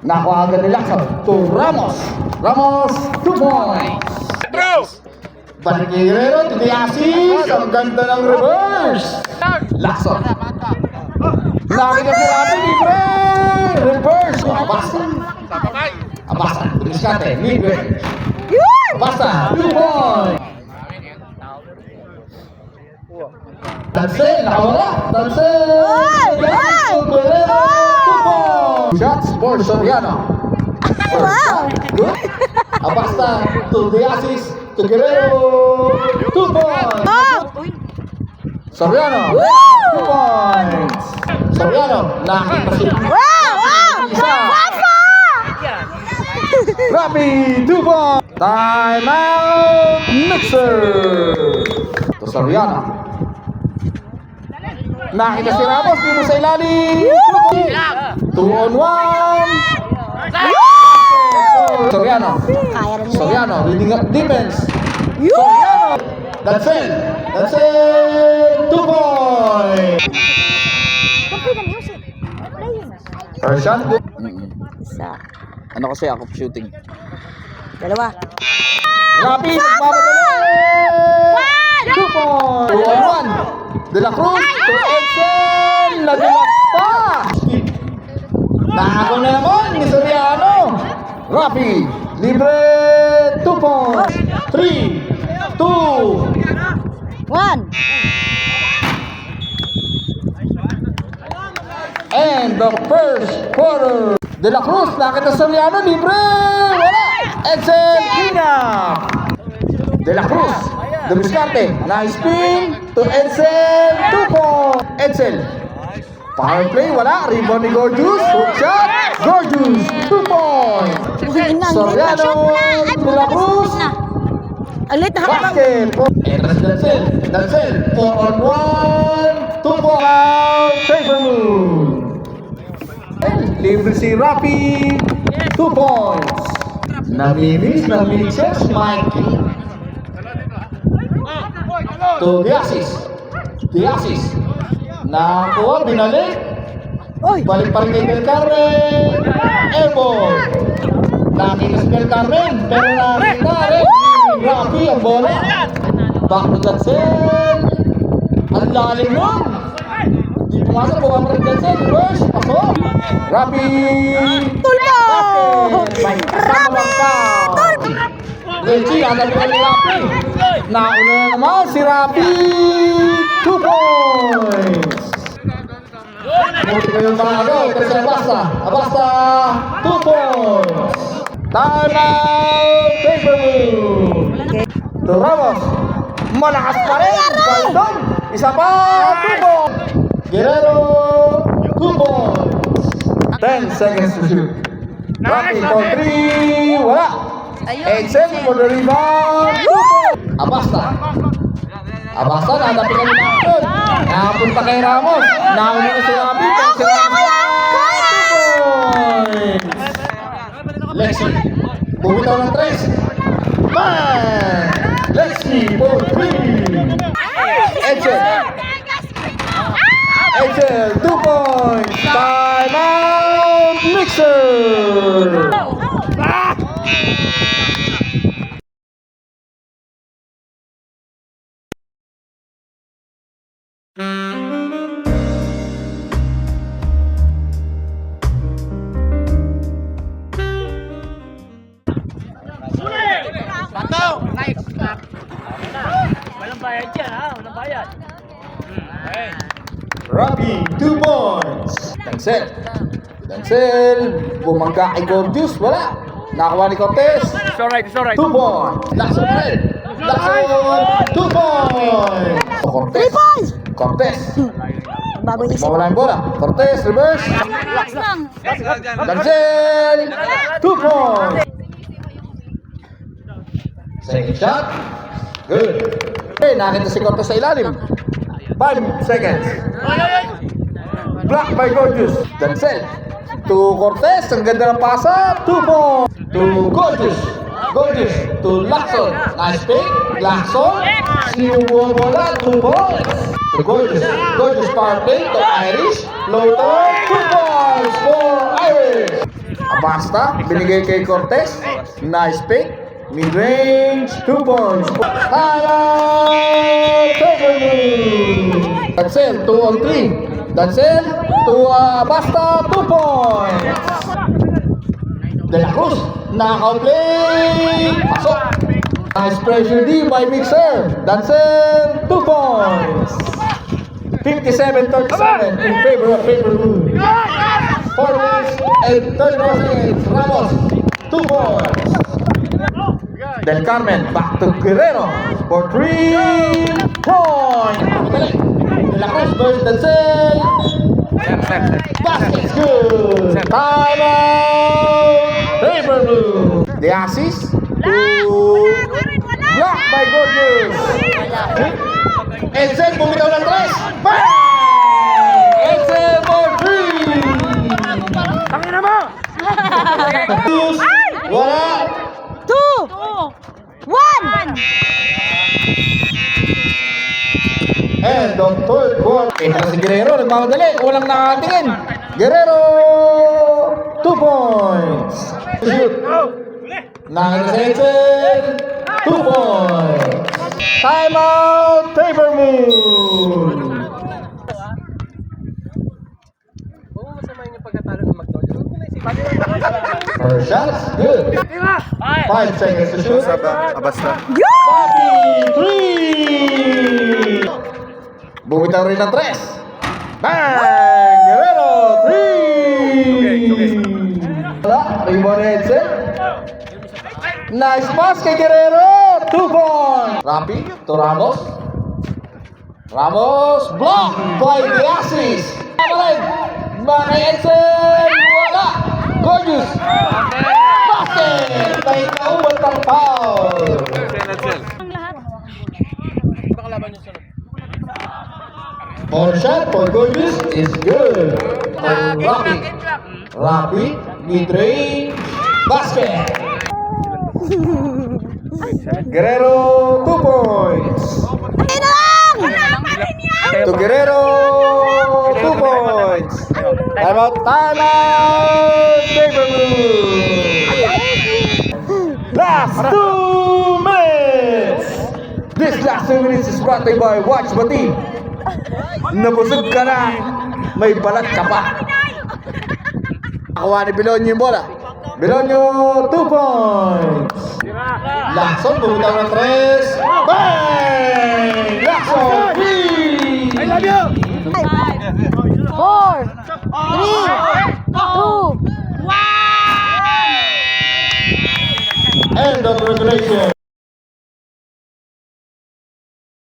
Nakuha agad ni Lacson to Ramos. Ramos, 2 points. Balik ni Guerrero to the assist. Ang ganda ng reverse. Lacson. Nakita si Rapi, libre. Reverse. Abasta. Abasta. Tumiskate. Libre. Abasta. 2 points. Dancel. Nakawala. Dancel. Guerrero. 2 points. Shots for Soriano. Wow! Good. Abasta to the assist to Guerrero. 2 points. Soriano. 2 points. Soriano. Nakita si isa. Rapi. 2 points. Time out. Mixer. To Soriano. Nakita si Ramos. Dito sa ilalim. 2 on 1. Soriano. Soriano, leading up defense. Soriano. That's it. 2 points. First shot. Isa. Ano kasi ako shooting? Dalawa. Rapi. Mamadali. 2 points. 2 on 1. De La Cruz to Edson. Nagulak pa. Nako na naman ni Soriano. Rapi. Libre. 2 points. 3, 2. 1. And the first quarter. De La Cruz. Nakita Soriano. Libre. Wala. Edson. Clean up. De La Cruz. Dumiscarte. Nice spin to Edson. 2 points. Edson. Power play, wala. Rebound ni Gorgeous. Hook shot. Gorgeous. 2 points. Soriano. De La Cruz. Ang late na Basket. Entras Dancel. Dancel. 4 on 1. 2 points. Favor move. Libre si Rapi. 2 points. Naminis. Mikey. To the assist. The assist. Nakuha, binalik. Balik pa rin kay Del Carmen. Airball. Nakita si Del Carmen. Pero nakita rin ni Rapi ang bola. Back to Dancel. Ang lalim nun. Di pumasok, buka pa rin Dancel. First, pasok. Rapi. Tulpo! Basket. May kasama lang pa. Reggie, agad ka ni Rapi. Nauna na naman si Rapi. 2 points. Buti ko yung bago. Kasi Abasta. Abasta. 2 points. Time out. Paper move. To Ramos. Malakas pa rin. Galdon. Isa pa. 2 points. Guerrero. 2 points. 10 seconds to shoot. Rapi for 3. Wala. Edson for the rebound. Abasta. Abasta, nadapin ka ni Lacson. Nakapunta kay Ramos. Nauna na si Rapi. Si Ramos. 2 points. Lexi. Bumitaw ng 3. Man. Lexi for 3. Edson. Edson, 2 points. Time out. Mixer. Walang bayad yan ha, walang bayad. Rapi, 2 points. Dancel. Dancel. Bumangga kay Gorgeous. Wala. Nakakuha ni Cortez. It's alright, it's alright. 2 points. Lacson rin. Lacson. 2 points. Cortez. 3 points! Cortez. Bago isip. Mawala yung bola. Cortez, reverse. Relax lang. Dancel. 2 points. Second shot. Good. Okay, nakita si Cortez sa ilalim. 5 seconds. Block by Gorgeous. Dancel. To Cortez. Ang ganda ng pasa. 2 points. To Gorgeous. Gorgeous. To Lacson. Nice pick. Lacson. Sinubuan bola. 2 points. To Gorgeous. Gorgeous power play. To Irish. Floater. 2 points for Irish. Basta, binigay kay Cortez. Nice pick. Mid-range, 2 points. Highlight, That's it, 2 on 3. That's it, to Basta, 2 points. De La Cruz, knockout play. Pasok. Nice pressure D by Mixer. That's it, 2 points. 57-37 in favor of Paper Blue. 4 minutes and 31 seconds. Ramos, 2 points. Del Carmen, back to Guerrero for 3 points. De La Cruz versus Denzel. Basket's good. Time out. Paper Blue. The assist to block by Gorgeous. Edsel bumitaw ng 3. Bang! Edsel for 3. Tangina mo! Wala. 2, 1. And the third quarter. Ito si Guerrero, nagmamadali. Walang nakatingin. Guerrero, 2 points. Shoot. Nakita sa Edsel, 2 points. Timeout, Paper Moon. First shot's good. 5 seconds to shoot. Basta. Bobby, 3! Bumitaw rin ng 3. Bang! Guerrero, 3! Wala, rebound ni Edsel. Nice pass kay Guerrero, 2 points. Rapi to Ramos. Ramos, block by the assist. Balik, ba kay Edsel, wala. Gorgeous. Basket! May kauban pang foul. More shot for Gorgeous is good. For Rapi. Rapi, mid-range, basket. Guerrero, 2 points. To Guerrero, 2 points. Time out, Paper Blue. Last 2 minutes. This last 2 minutes is brought to you by Watch Bati. Nabusog ka na, may balat ka pa. Nakuha ni Bilonyo yung bola. Bilonyo, 2 points. Lacson, bumitaw ng 3. Bang! Lacson, 3! I love you! 4, 3, 2, 1. End of regulation.